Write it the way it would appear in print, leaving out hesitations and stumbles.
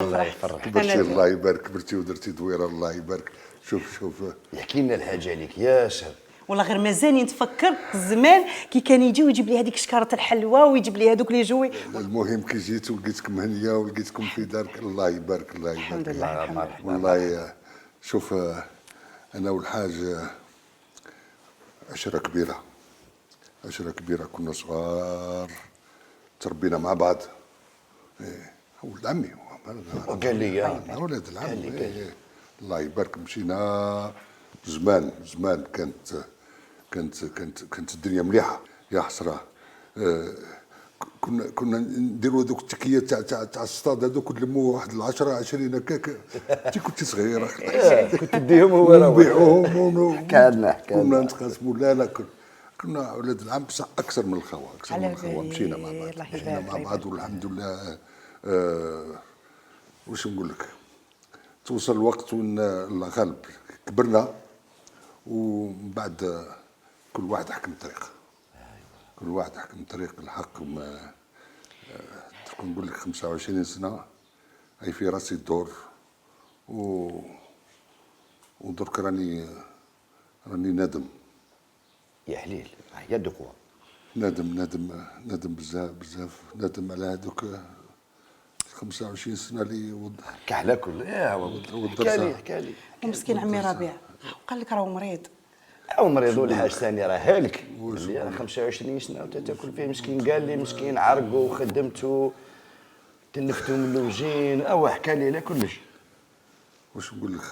الله يفرح. كبرتي الله يبارك، كبرتي ودرتي دويره الله يبارك. شوف يحكي لنا الحاجه عليك ياسر. والله غير مازالني نتفكر الزمان كي كان يجي ويجيب لي هذيك شكاره الحلوى ويجيب لي هذوك لي جوي. المهم كي جيت ولقيتكم هنيه ولقيتكم في دارك الله يبارك الله يبارك. الحمد لله الحمد لله. والله شوف انا والحاج عشره كبيره، عشره كبيره، كنا صغار تربينا مع بعض. إيه، ولد عمي وقال لي يا ولد العم. الله يبارك. مشينا زمان زمان، كانت الدنيا مليحه يا حسره. كنا نديروا هذوك التكيه تاع الصطاد هذوك، نلموا واحد 10 20 هكاك. انت كنت صغير كنت تديهم هو راه نبيعوهم كنا نتقاسموا. لا كنا ولاد العم، بصح اكثر من الخوه، اكثر من الخوه. مشينا مع بعض، مشينا مع بعض والحمد لله. واش نقول لك، توصل الوقت وين الله غالب كبرنا، ومن بعد كل واحد حكم طريقه، كل واحد حكم طريق الحق. وما نقول لك 25 سنه هي في راسي الدور، ودرك راني نادم يا حليل يدك هو نادم بزاف نادم على هذوك 25 سنه اللي كحله كل حكى لي مسكين عمي ربيع قال لك راهو مريض. او مريض والحاج ثاني راه هالك 25 سنه وتاكل فيه. مسكين قال لي مسكين عرقه وخدمته تلفتو من الوجين. او حكى لي على كلش. واش نقول لك،